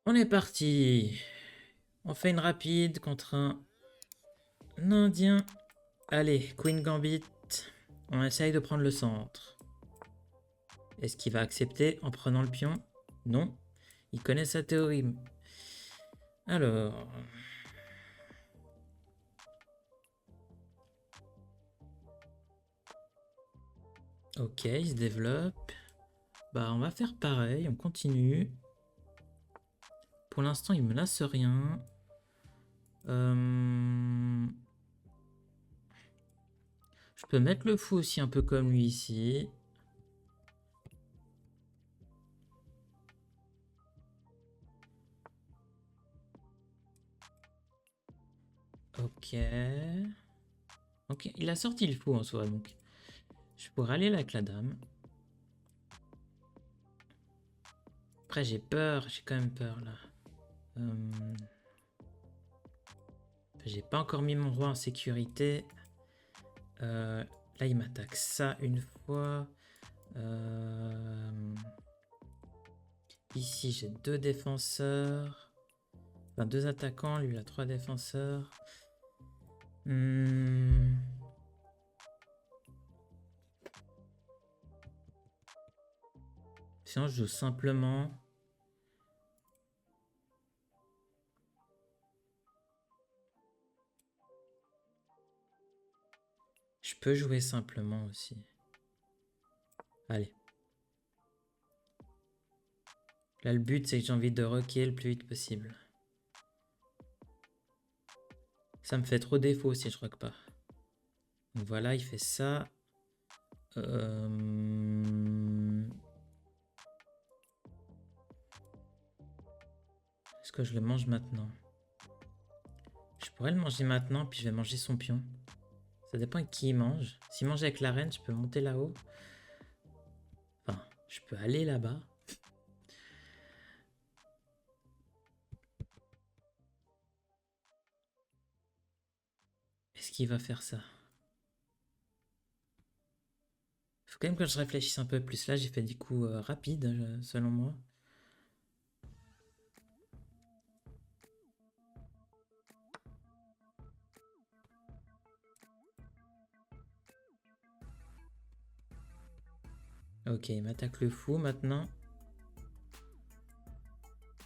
On est parti. On fait une rapide contre un Indien. Allez, Queen Gambit. On essaye de prendre le centre. Est-ce qu'il va accepter en prenant le pion? Non. Il connaît sa théorie. Alors... Ok, il se développe. Bah, on va faire pareil, on continue. Pour l'instant, il menace rien. Je peux mettre le fou aussi un peu comme lui ici. Ok. Ok, il a sorti le fou en soi, donc je pourrais aller là avec la dame. Après, j'ai peur, j'ai quand même peur là. J'ai pas encore mis mon roi en sécurité. Là, il m'attaque ça une fois. Ici, j'ai deux défenseurs. Enfin, deux attaquants. Lui, il a trois défenseurs. Sinon, je joue simplement. Je peux jouer simplement aussi. Allez. Là, le but, c'est que j'ai envie de rocker le plus vite possible. Ça me fait trop défaut si je rock pas. Donc voilà, il fait ça. Est-ce que je le mange maintenant? Je pourrais le manger maintenant, puis je vais manger son pion. Ça dépend de qui il mange. S'il mange avec la reine, je peux monter là-haut. Enfin, je peux aller là-bas. Est-ce qu'il va faire ça? Faut quand même que je réfléchisse un peu plus. Là, j'ai fait des coups rapides, selon moi. Ok, il m'attaque le fou maintenant.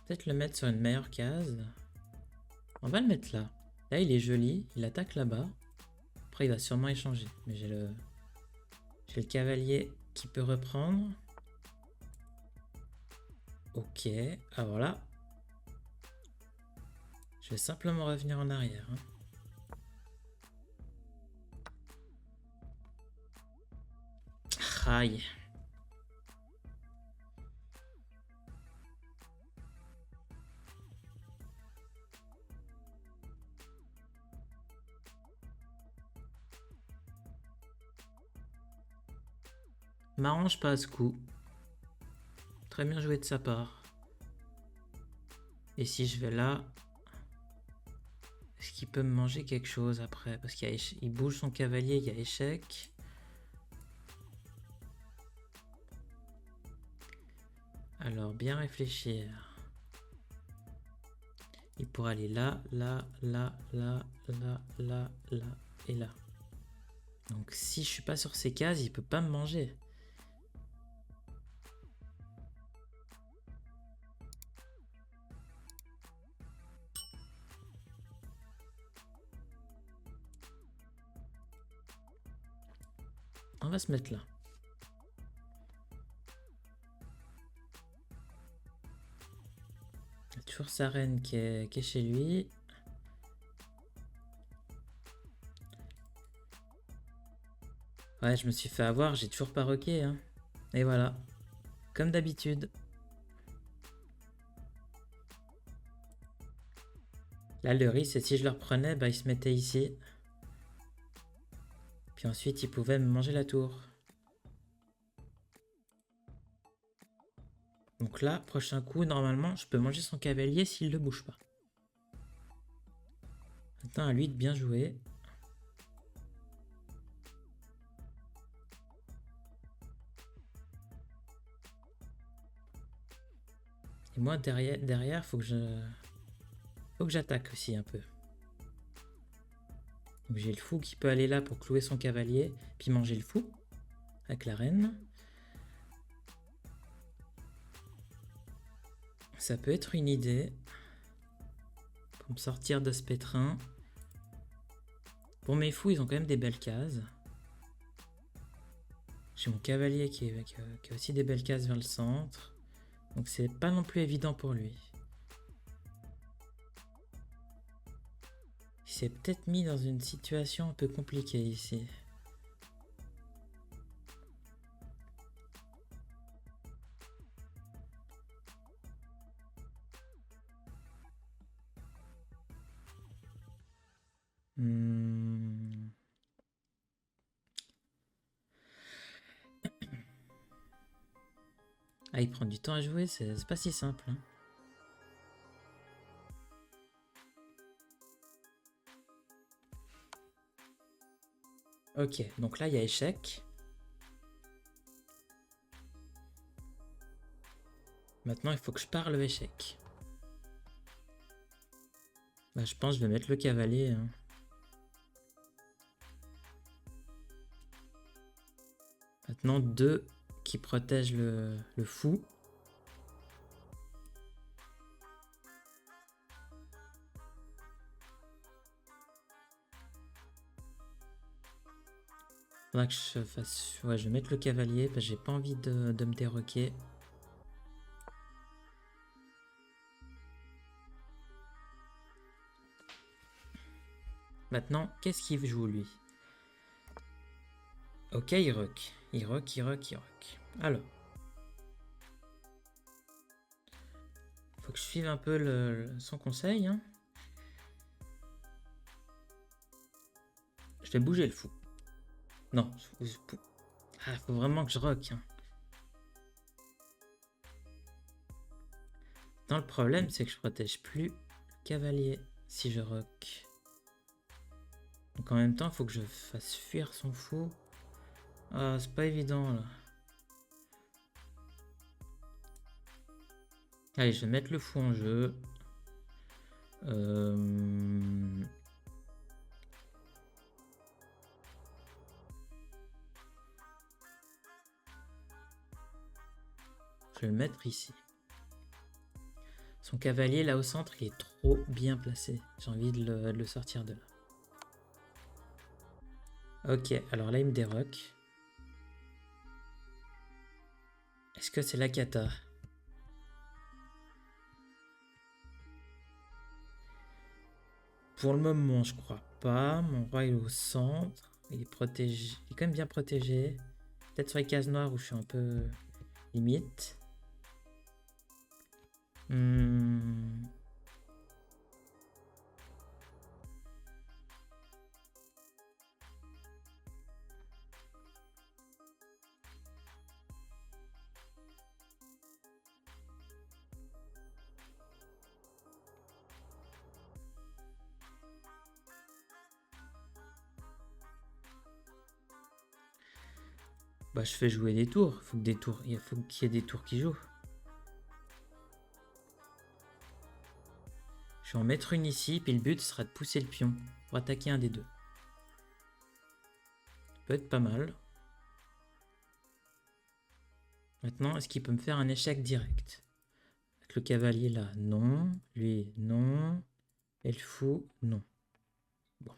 Peut-être le mettre sur une meilleure case. On va le mettre là. Là, il est joli. Il attaque là-bas. Après, il va sûrement échanger. Mais j'ai le cavalier qui peut reprendre. Ok, alors là, je vais simplement revenir en arrière. Aïe. M'arrange pas ce coup. Très bien joué de sa part. Et si je vais là, est-ce qu'il peut me manger quelque chose après? Parce qu'il bouge son cavalier, il y a échec. Alors, bien réfléchir. Il pourrait aller là, là, là, là, là, là, là et là. Donc si je suis pas sur ces cases, il peut pas me manger. On va se mettre là. Il y a toujours sa reine qui est chez lui. Ouais, je me suis fait avoir, j'ai toujours pas rocké. Hein. Et voilà. Comme d'habitude. Là, le risque, c'est si je le reprenais, bah, il se mettait ici. Puis ensuite, il pouvait me manger la tour. Donc là, prochain coup, normalement, je peux manger son cavalier s'il ne bouge pas. Maintenant, à lui de bien jouer. Et moi, derrière, faut que j'attaque aussi un peu. Donc j'ai le fou qui peut aller là pour clouer son cavalier, puis manger le fou avec la reine. Ça peut être une idée pour me sortir de ce pétrin. Pour mes fous, ils ont quand même des belles cases. J'ai mon cavalier qui a aussi des belles cases vers le centre. Donc c'est pas non plus évident pour lui. Il s'est peut-être mis dans une situation un peu compliquée ici. Ah, il prend du temps à jouer, c'est pas si simple. Hein. Ok, donc là il y a échec. Maintenant il faut que je parle le échec. Bah, je pense que je vais mettre le cavalier. Hein. Maintenant 2 qui protègent le fou. Faudra que je fasse... Ouais, je vais mettre le cavalier parce que j'ai pas envie de me déroquer. Maintenant, qu'est-ce qu'il joue lui? Ok, il rock. Il rock. Alors. Faut que je suive un peu son conseil. Hein. Je vais bouger le fou. Non. Ah, faut vraiment que je rock. Hein. Non, le problème, c'est que je protège plus le cavalier si je rock. Donc en même temps, il faut que je fasse fuir son fou. Ah, c'est pas évident là. Allez, je vais mettre le fou en jeu. Je vais le mettre ici. Son cavalier là au centre, il est trop bien placé. J'ai envie de le sortir de là. Ok, alors là il me déroque. Est-ce que c'est la cata? Pour le moment, je crois pas. Mon roi est au centre. Il est protégé. Il est quand même bien protégé. Peut-être sur les cases noires où je suis un peu limite. Bah, je fais jouer des tours. Il faut qu'il y ait des tours qui jouent. Je vais en mettre une ici, puis le but sera de pousser le pion pour attaquer un des deux. Ça peut être pas mal. Maintenant, est-ce qu'il peut me faire un échec direct? Avec le cavalier là, non. Lui, non. Et le fou, non. Bon.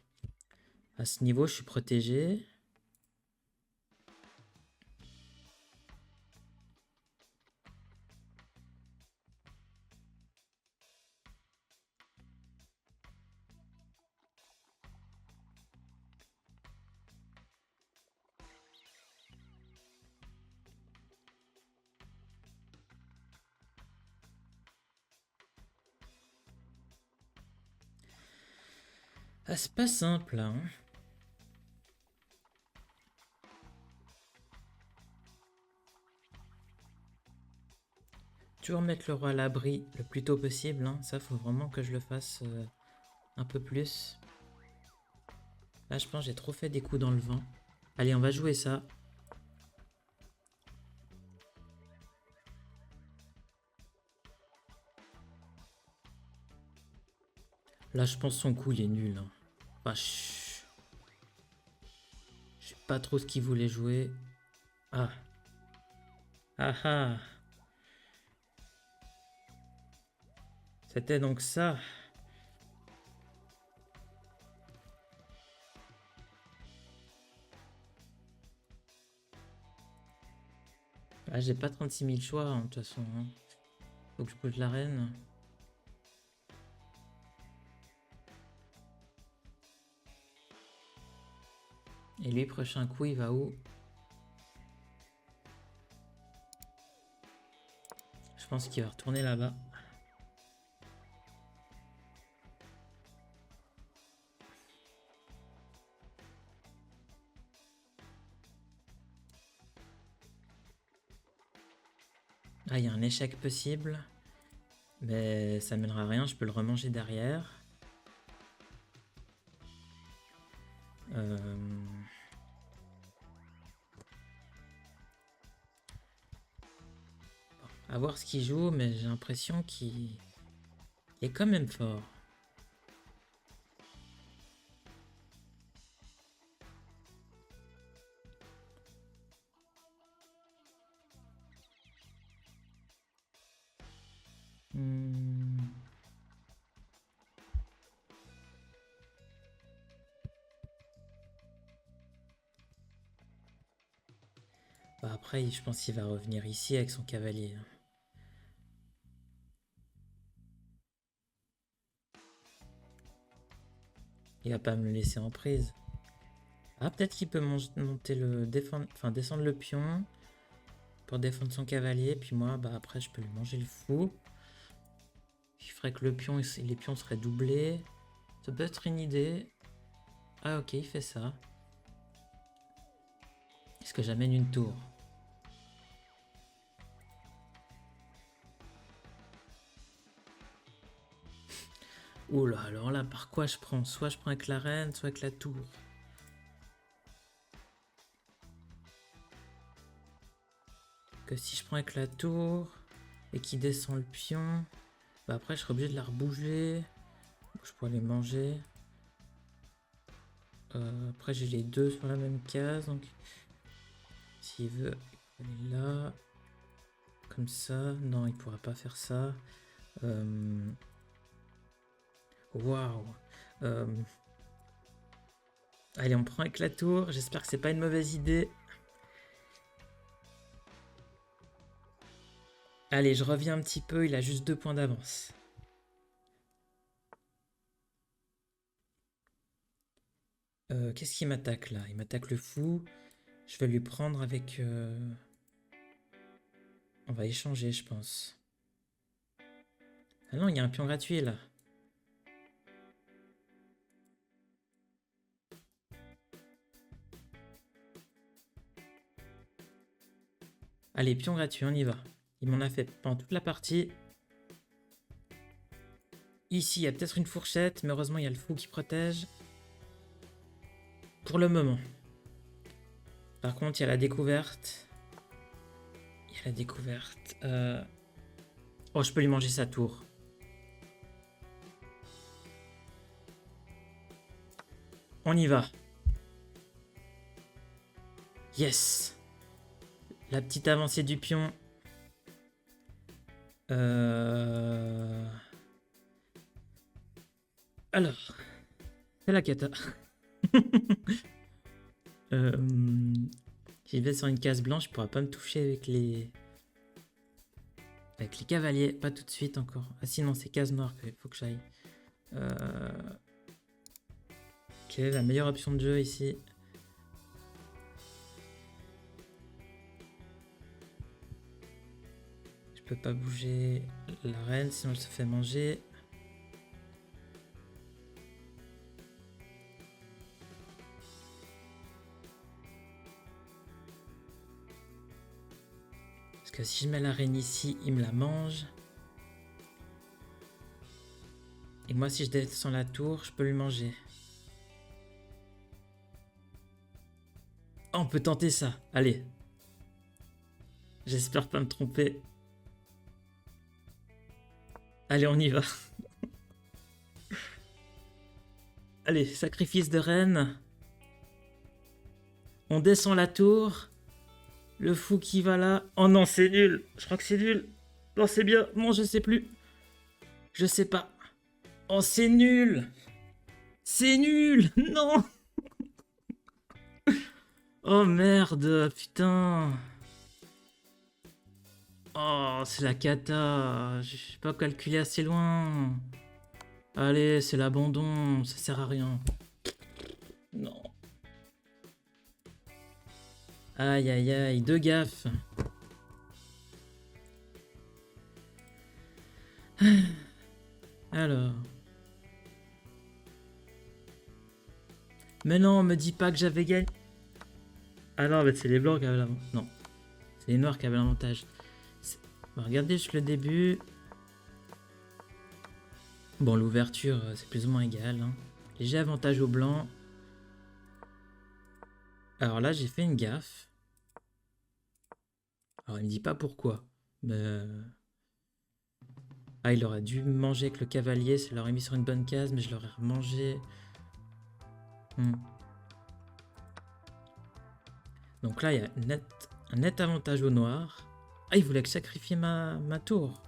À ce niveau, je suis protégé. Ah, c'est pas simple, là. Hein. Toujours mettre le roi à l'abri le plus tôt possible. Hein. Ça, faut vraiment que je le fasse un peu plus. Là, je pense que j'ai trop fait des coups dans le vent. Allez, on va jouer ça. Là, je pense son coup, il est nul. Hein. Enfin, je sais pas trop ce qu'il voulait jouer. Ah. Ah ah. C'était donc ça. Ah, j'ai pas 36 000 choix, hein, de toute façon. Hein. Faut que je bouge la reine. Et lui, prochain coup, il va où? Je pense qu'il va retourner là-bas. Ah, il y a un échec possible. Mais ça mènera à rien, je peux le remanger derrière. À voir ce qu'il joue, mais j'ai l'impression qu'il est quand même fort. Bah après, je pense qu'il va revenir ici avec son cavalier. Il va pas me le laisser en prise. Ah, peut-être qu'il peut monter le descendre le pion pour défendre son cavalier. Puis moi, bah après, je peux lui manger le fou. Il ferait que les pions seraient doublés. Ça peut être une idée. Ah ok, il fait ça. Est-ce que j'amène une tour? Oula, alors là, par quoi je prends? Soit je prends avec la reine, soit avec la tour. Que si je prends avec la tour et qu'il descend le pion, bah après je serai obligé de la rebouger. Je pourrais les manger. Après j'ai les deux sur la même case, donc s'il veut, il peut aller là. Comme ça. Non, il pourra pas faire ça. Waouh. Allez, on prend avec la tour. J'espère que c'est pas une mauvaise idée. Allez, je reviens un petit peu. Il a juste 2 points d'avance. Qu'est-ce qu'il m'attaque là? Il m'attaque le fou. Je vais lui prendre avec... On va échanger, je pense. Ah non, il y a un pion gratuit là. Allez, pion gratuit, on y va. Il m'en a fait pendant toute la partie. Ici, il y a peut-être une fourchette, mais heureusement, il y a le fou qui protège. Pour le moment. Par contre, il y a la découverte. Il y a la découverte. Oh, je peux lui manger sa tour. On y va. Yes. La petite avancée du pion. Alors. C'est la cata. J'y vais sur une case blanche, il pourra pas me toucher avec les... Avec les cavaliers. Pas tout de suite encore. Ah sinon, c'est case noire qu'il faut que j'aille. Quelle est la meilleure option de jeu ici? Je peux pas bouger la reine, sinon elle se fait manger. Parce que si je mets la reine ici, il me la mange. Et moi, si je descends la tour, je peux lui manger. Oh, on peut tenter ça. Allez. J'espère pas me tromper. Allez, on y va. Allez, sacrifice de reine. On descend la tour. Le fou qui va là. Oh non, c'est nul. Je crois que c'est nul. Non, c'est bien. Non, je sais plus. Je sais pas. Oh, c'est nul. C'est nul. Non. Oh merde, putain. Oh, c'est la cata. J'ai pas calculé assez loin. Allez, c'est l'abandon. Ça sert à rien. Non. Aïe, aïe, aïe. Deux gaffes. Alors. Mais non, me dis pas que j'avais gagné. Ah non, mais c'est les blancs qui avaient l'avantage. Non. C'est les noirs qui avaient l'avantage. Regardez juste le début. Bon, l'ouverture, c'est plus ou moins égal. Hein. Léger avantage aux blancs. Alors là, j'ai fait une gaffe. Alors, il me dit pas pourquoi. Mais... Ah, il aurait dû manger avec le cavalier. Ça l'aurait mis sur une bonne case, mais je l'aurais remangé. Donc là, il y a un net avantage au noir. Ah, il voulait que je sacrifie ma tour.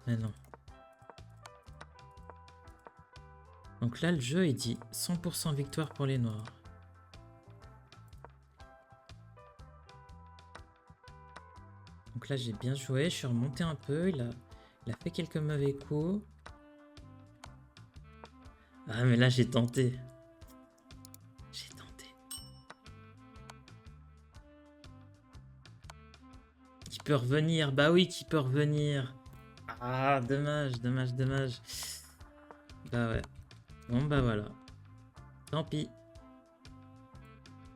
Mais non. Donc là, le jeu, il dit 100% victoire pour les noirs. Donc là, j'ai bien joué. Je suis remonté un peu. Il a fait quelques mauvais coups. Ah, mais là, j'ai tenté. J'ai tenté. Qui peut revenir? Bah oui, qui peut revenir. Ah, dommage, dommage, dommage. Bah ouais. Bon, bah voilà. Tant pis.